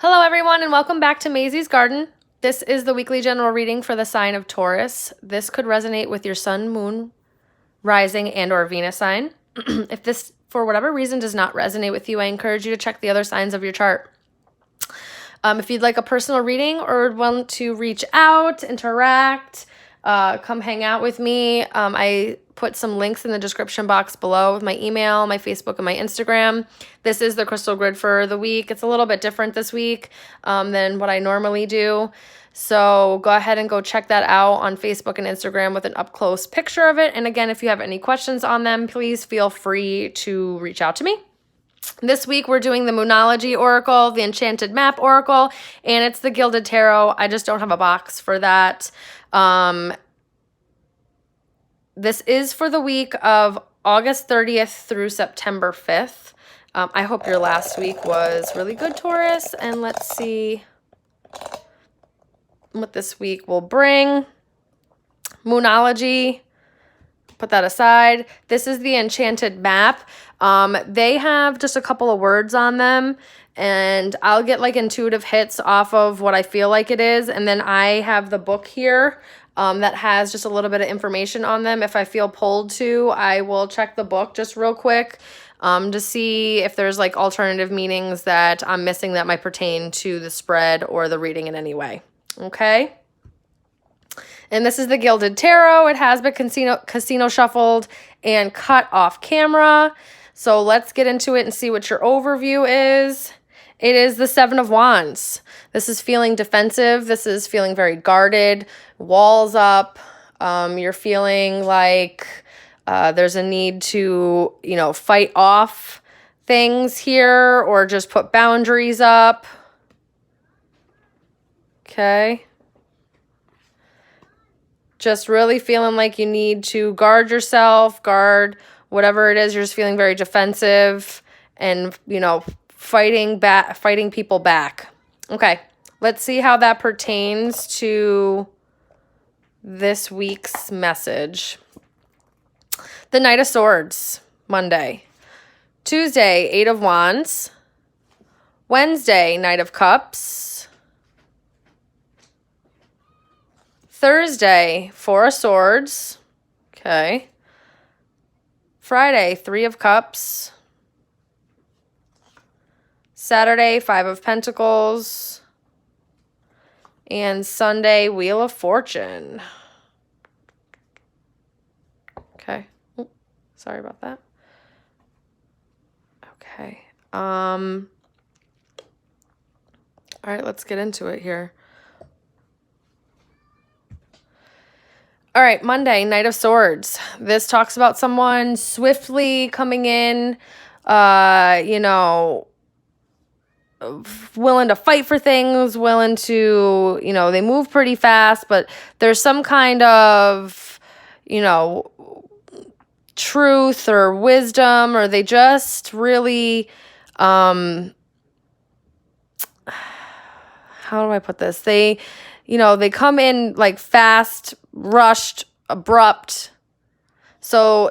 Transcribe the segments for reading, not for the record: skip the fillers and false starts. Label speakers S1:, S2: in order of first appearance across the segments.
S1: Hello everyone and welcome back to Mazysgarden. This is the weekly general reading for the sign of Taurus. This could resonate with your sun, moon, rising, and or Venus sign. If this, for whatever reason, does not resonate with you, I encourage you to check the other signs of your chart. If you'd like a personal reading or want to reach out, interact, come hang out with me, I put some links in the description box below with my email, my Facebook, and my Instagram. This is the crystal grid for the week. It's a little bit different this week than what I normally do. So go ahead and go check that out on Facebook and Instagram with an up-close picture of it. And again, if you have any questions on them, please feel free to reach out to me. This week, we're doing the Moonology Oracle, the Enchanted Map Oracle, and it's the Gilded Tarot. I just don't have a box for that. This is for the week of August 30th through September 5th. I hope your last week was really good, Taurus. And let's see what this week will bring. Moonology. Put that aside. This is the Enchanted Map. They have just a couple of words on them, and I'll get like intuitive hits off of what I feel like it is. And then I have the book here that has just a little bit of information on them. If I feel pulled to, I will check the book just real quick to see if there's like alternative meanings that I'm missing that might pertain to the spread or the reading in any way. Okay. And this is the Gilded Tarot. It has been casino shuffled and cut off camera. So let's get into it and see what your overview is. It is the Seven of Wands. This is feeling defensive. This is feeling very guarded, walls up. You're feeling like there's a need to, fight off things here or just put boundaries up. Okay. Just really feeling like you need to guard yourself, guard whatever it is. You're just feeling very defensive and, fighting people back. Okay, let's see how that pertains to this week's message. The Knight of Swords, Monday. Tuesday, Eight of Wands. Wednesday, Knight of Cups. Thursday, Four of Swords. Okay. Friday, Three of Cups. Saturday, Five of Pentacles. And Sunday, Wheel of Fortune. Okay. Ooh, sorry about that. Okay. All right, let's get into it here. All right, Monday, Knight of Swords. This talks about someone swiftly coming in, willing to fight for things, willing to, they move pretty fast, but there's some kind of, truth or wisdom, or they just really, how do I put this? They come in like fast, rushed, abrupt. So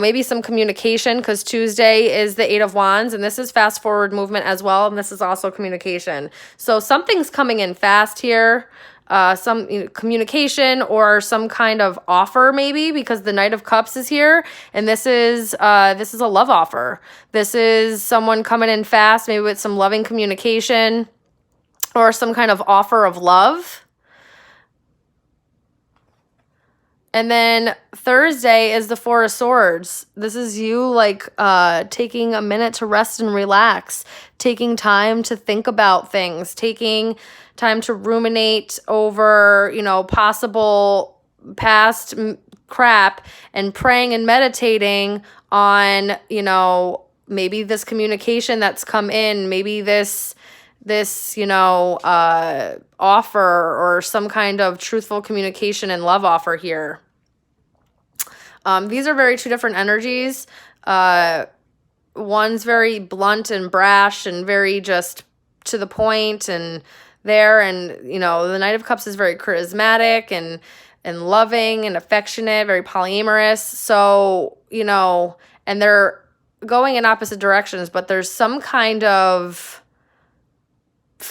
S1: maybe some communication, because Tuesday is the Eight of Wands, and this is fast forward movement as well, and this is also communication. So something's coming in fast here, some communication or some kind of offer maybe, because the Knight of Cups is here, and this is a love offer. This is someone coming in fast, maybe with some loving communication or some kind of offer of love. And then Thursday is the Four of Swords. This is you taking a minute to rest and relax, taking time to think about things, taking time to ruminate over, possible past crap, and praying and meditating on, maybe this communication that's come in, maybe this offer or some kind of truthful communication and love offer here. These are very two different energies. One's very blunt and brash and very just to the point and there. And, the Knight of Cups is very charismatic and loving and affectionate, very polyamorous. So, and they're going in opposite directions, but there's some kind of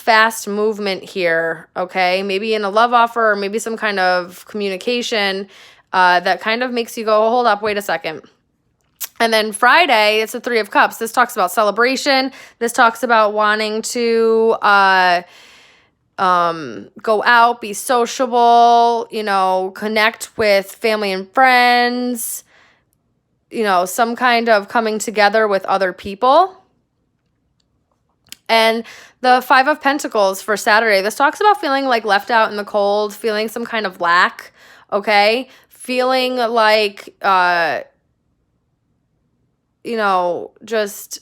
S1: fast movement here, okay? Maybe in a love offer or maybe some kind of communication that kind of makes you go, hold up, wait a second. And then Friday, it's the Three of Cups. This talks about celebration. This talks about wanting to go out, be sociable, you know, connect with family and friends, you know, some kind of coming together with other people. And the Five of Pentacles for Saturday, this talks about feeling like left out in the cold, feeling some kind of lack, okay? Feeling like, you know, just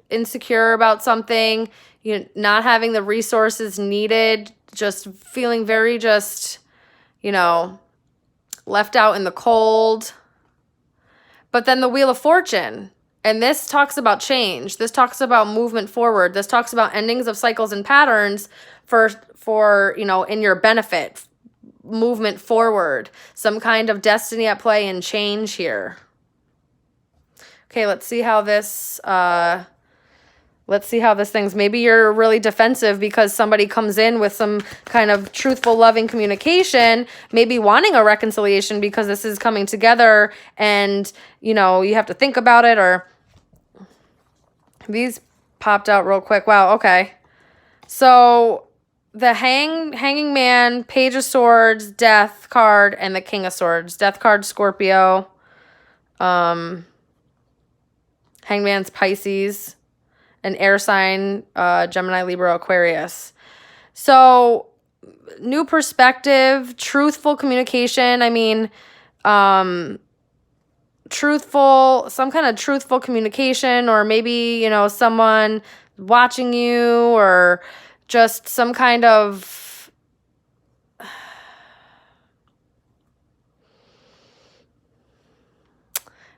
S1: insecure about something, you know, not having the resources needed, just feeling very just, you know, left out in the cold. But then the Wheel of Fortune, and this talks about change. This talks about movement forward. This talks about endings of cycles and patterns for you know, in your benefit, movement forward, some kind of destiny at play and change here. Okay, let's see how this thing's, maybe you're really defensive because somebody comes in with some kind of truthful, loving communication, maybe wanting a reconciliation because this is coming together and, you know, you have to think about it. Or these popped out real quick. Wow, okay. So the Hanging Man, Page of Swords, Death card, and the King of Swords. Death card, Scorpio. Hangman's Pisces. An air sign, Gemini, Libra, Aquarius. So new perspective, truthful communication. I mean, truthful, some kind of truthful communication, or maybe, you know, someone watching you, or just some kind of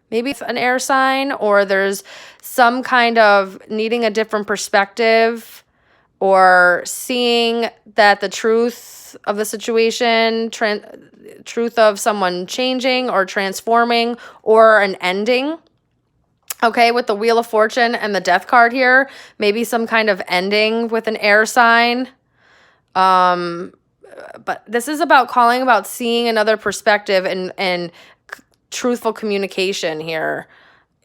S1: maybe an air sign, or there's some kind of needing a different perspective, or seeing that the truth of the situation, truth of someone changing or transforming, or an ending. Okay, with the Wheel of Fortune and the Death card here, maybe some kind of ending with an air sign. But this is about calling, about seeing another perspective and truthful communication here.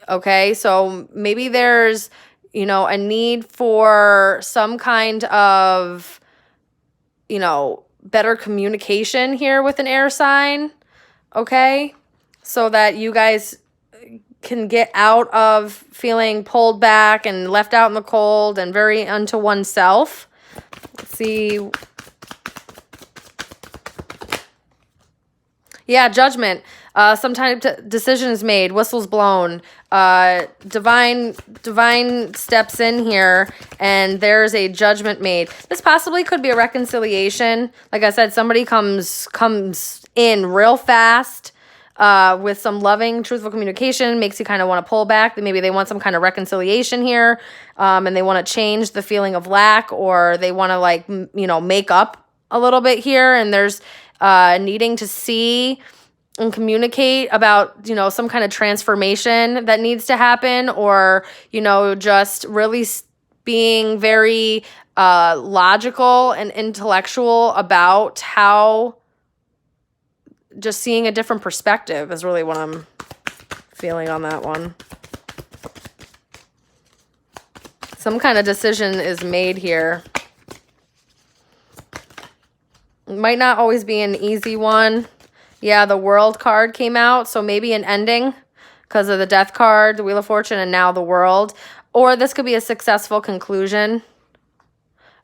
S1: Okay, so maybe there's, you know, a need for some kind of, you know, better communication here with an air sign. Okay, so that you guys can get out of feeling pulled back and left out in the cold and very unto oneself. Let's see. Yeah, Judgment. Some type of decision is made, whistles blown, divine steps in here, and there's a judgment made. This possibly could be a reconciliation. Like I said, somebody comes in real fast with some loving, truthful communication, makes you kind of want to pull back. Maybe they want some kind of reconciliation here, and they want to change the feeling of lack, or they want to, like, you know, make up a little bit here, and there's needing to see and communicate about, you know, some kind of transformation that needs to happen, or, you know, just really being very logical and intellectual about how, just seeing a different perspective is really what I'm feeling on that one. Some kind of decision is made here. It might not always be an easy one. Yeah, the World card came out, so maybe an ending because of the Death card, the Wheel of Fortune, and now the World. Or this could be a successful conclusion.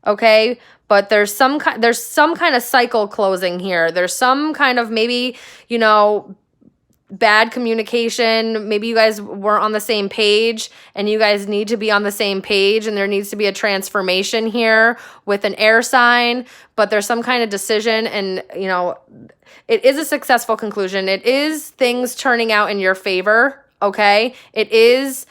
S1: Okay, but there's some kind of cycle closing here. There's some kind of, maybe, you know, bad communication. Maybe you guys weren't on the same page, and you guys need to be on the same page, and there needs to be a transformation here with an air sign. But there's some kind of decision, and, you know, it is a successful conclusion. It is things turning out in your favor, okay? It is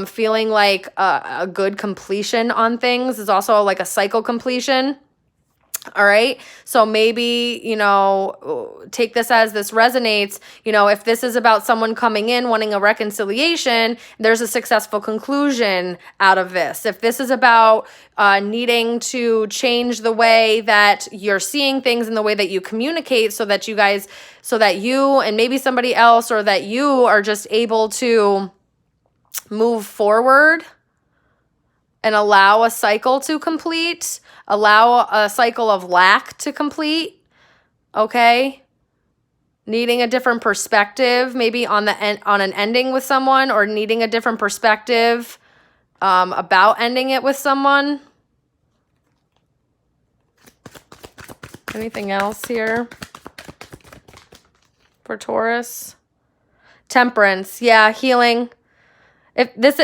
S1: feeling like a good completion on things. It's also like a cycle completion. All right. So maybe, you know, take this as this resonates. You know, if this is about someone coming in wanting a reconciliation, there's a successful conclusion out of this. If this is about needing to change the way that you're seeing things and the way that you communicate so that you and maybe somebody else, or that you are just able to move forward and allow a cycle to complete, allow a cycle of lack to complete, okay? Needing a different perspective, maybe on an ending with someone, or needing a different perspective about ending it with someone. Anything else here for Taurus? Temperance, yeah, healing. If this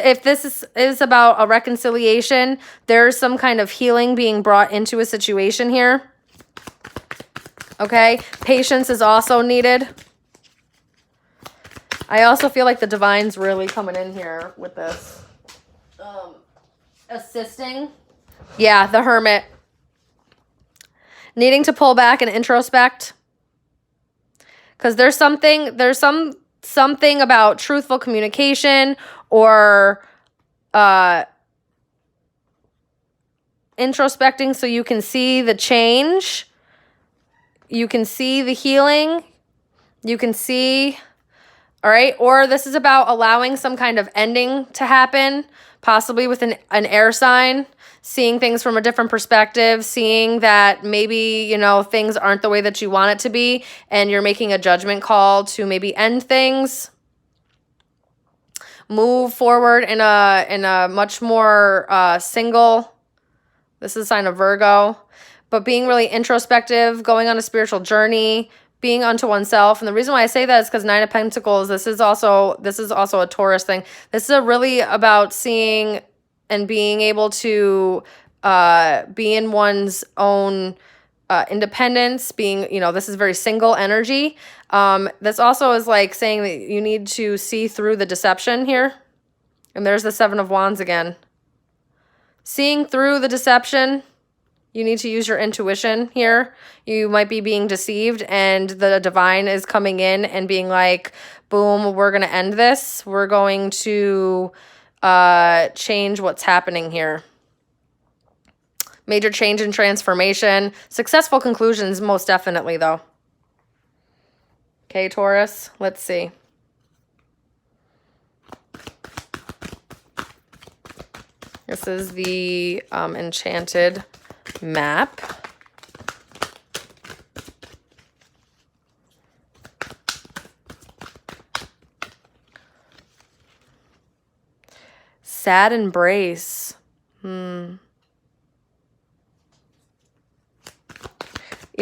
S1: is about a reconciliation, there's some kind of healing being brought into a situation here. Okay? Patience is also needed. I also feel like the divine's really coming in here with this. Assisting. Yeah, the Hermit. Needing to pull back and introspect. Because there's something about truthful communication, or introspecting so you can see the change, you can see the healing, you can see, all right? Or this is about allowing some kind of ending to happen, possibly with an air sign, seeing things from a different perspective, seeing that maybe, you know, things aren't the way that you want it to be, and you're making a judgment call to maybe end things. Move forward in a much more single. This is a sign of Virgo, but being really introspective, going on a spiritual journey, being unto oneself. And the reason why I say that is because Nine of Pentacles, this is also a Taurus thing. This is really about seeing and being able to be in one's own independence, being, you know, this is very single energy. This also is like saying that you need to see through the deception here. And there's the Seven of Wands again. Seeing through the deception, you need to use your intuition here. You might be being deceived, and the divine is coming in and being like, boom, we're going to end this. We're going to change what's happening here. Major change and transformation. Successful conclusions, most definitely, though. Okay, Taurus, let's see. This is the enchanted map. Sad embrace. You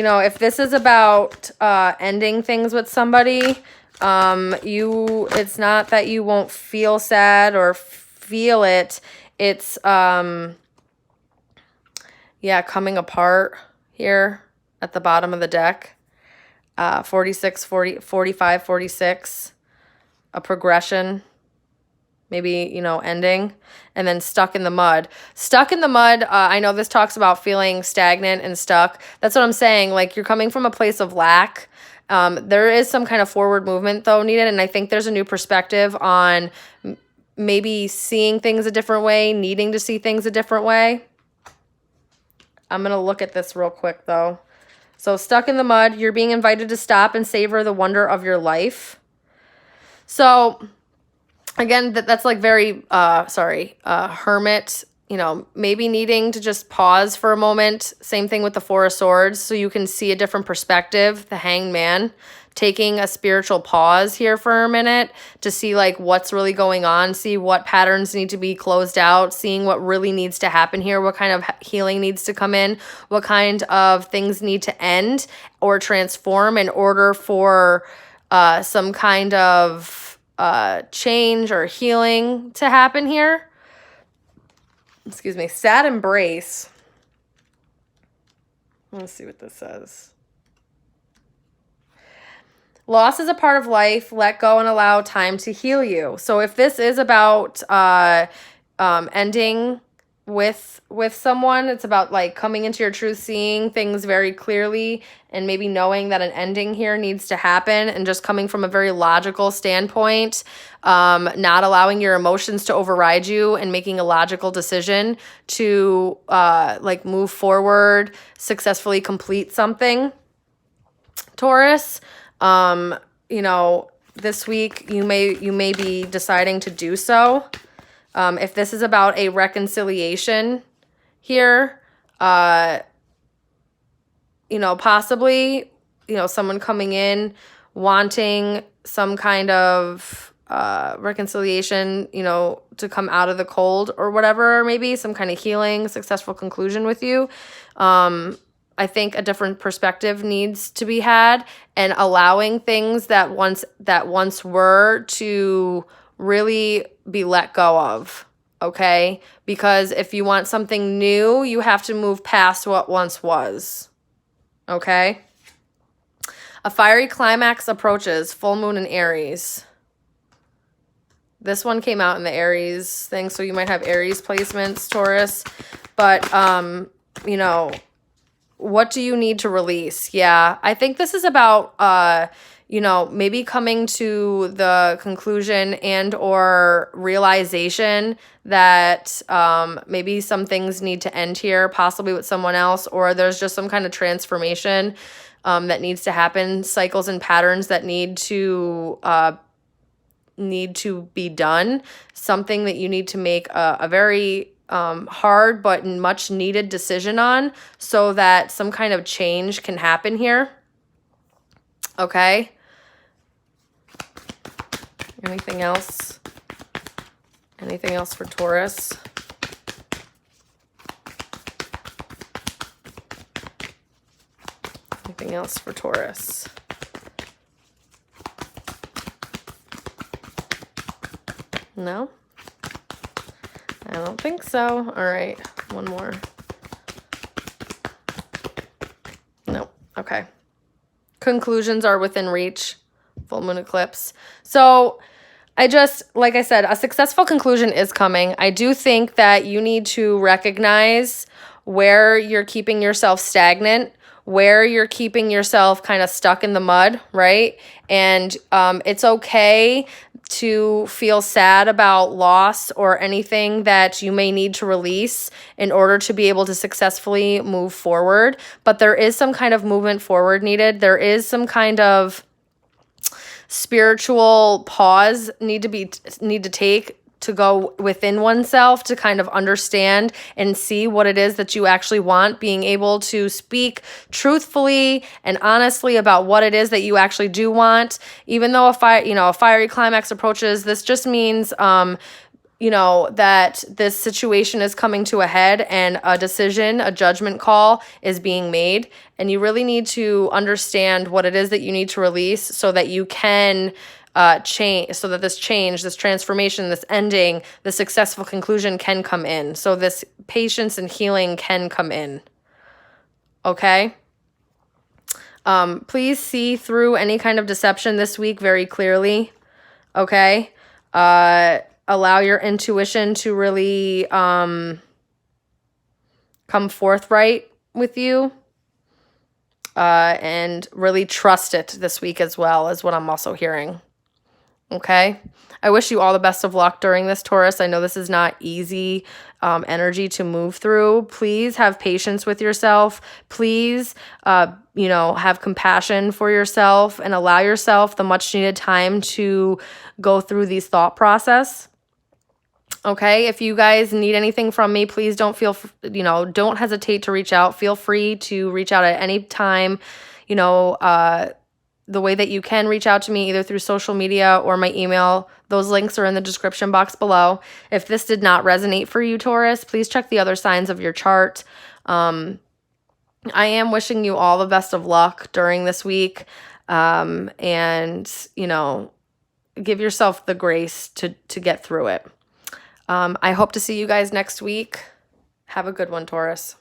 S1: know, if this is about ending things with somebody, it's not that you won't feel sad or feel it. It's, yeah, coming apart here at the bottom of the deck. 46, 40, 45, 46. A progression. Maybe, you know, ending, and then stuck in the mud. Stuck in the mud, I know this talks about feeling stagnant and stuck. That's what I'm saying. Like, you're coming from a place of lack. There is some kind of forward movement, though, needed, and I think there's a new perspective on maybe seeing things a different way, needing to see things a different way. I'm going to look at this real quick, though. So, stuck in the mud, you're being invited to stop and savor the wonder of your life. So, again, that's like very, hermit, you know, maybe needing to just pause for a moment. Same thing with the Four of Swords, so you can see a different perspective. The Hanged Man, taking a spiritual pause here for a minute to see like what's really going on, see what patterns need to be closed out, seeing what really needs to happen here, what kind of healing needs to come in, what kind of things need to end or transform in order for some kind of change or healing to happen here. Excuse me. Sad embrace. Let's see what this says. Loss is a part of life. Let go and allow time to heal you. So if this is about ending with someone. It's about like coming into your truth, seeing things very clearly, and maybe knowing that an ending here needs to happen, and just coming from a very logical standpoint, not allowing your emotions to override you, and making a logical decision to like move forward, successfully complete something, Taurus. You know, this week you may be deciding to do so. If this is about a reconciliation here, you know, possibly, you know, someone coming in wanting some kind of reconciliation, you know, to come out of the cold or whatever, maybe some kind of healing, successful conclusion with you. I think a different perspective needs to be had, and allowing things that once were to really be let go of, okay? Because if you want something new, you have to move past what once was, okay? A fiery climax approaches, full moon in Aries. This one came out in the Aries thing, so you might have Aries placements, Taurus. But, you know, what do you need to release? Yeah, I think this is about, you know, maybe coming to the conclusion and or realization that maybe some things need to end here, possibly with someone else, or there's just some kind of transformation that needs to happen, cycles and patterns that need to be done, something that you need to make a very hard but much needed decision on, so that some kind of change can happen here. Okay. Anything else? Anything else for Taurus? Anything else for Taurus? No? I don't think so. All right, one more. No, okay. Conclusions are within reach. Full moon eclipse. So like I said, a successful conclusion is coming. I do think that you need to recognize where you're keeping yourself stagnant, where you're keeping yourself kind of stuck in the mud, right? And it's okay to feel sad about loss or anything that you may need to release in order to be able to successfully move forward. But there is some kind of movement forward needed. There is some kind of spiritual pause need to take to go within oneself to kind of understand and see what it is that you actually want, being able to speak truthfully and honestly about what it is that you actually do want. Even though a fiery climax approaches, this just means you know, that this situation is coming to a head and a decision, a judgment call is being made. And you really need to understand what it is that you need to release so that you can change, so that this change, this transformation, this ending, the successful conclusion can come in. So this patience and healing can come in. Okay? Please see through any kind of deception this week very clearly. Okay? Allow your intuition to really come forthright with you, and really trust it this week as well, is what I'm also hearing. Okay? I wish you all the best of luck during this, Taurus. I know this is not easy energy to move through. Please have patience with yourself. Please, you know, have compassion for yourself and allow yourself the much needed time to go through these thought process. Okay, if you guys need anything from me, please don't don't hesitate to reach out. Feel free to reach out at any time. You know, the way that you can reach out to me either through social media or my email, those links are in the description box below. If this did not resonate for you, Taurus, please check the other signs of your chart. I am wishing you all the best of luck during this week, and, you know, give yourself the grace to get through it. I hope to see you guys next week. Have a good one, Taurus.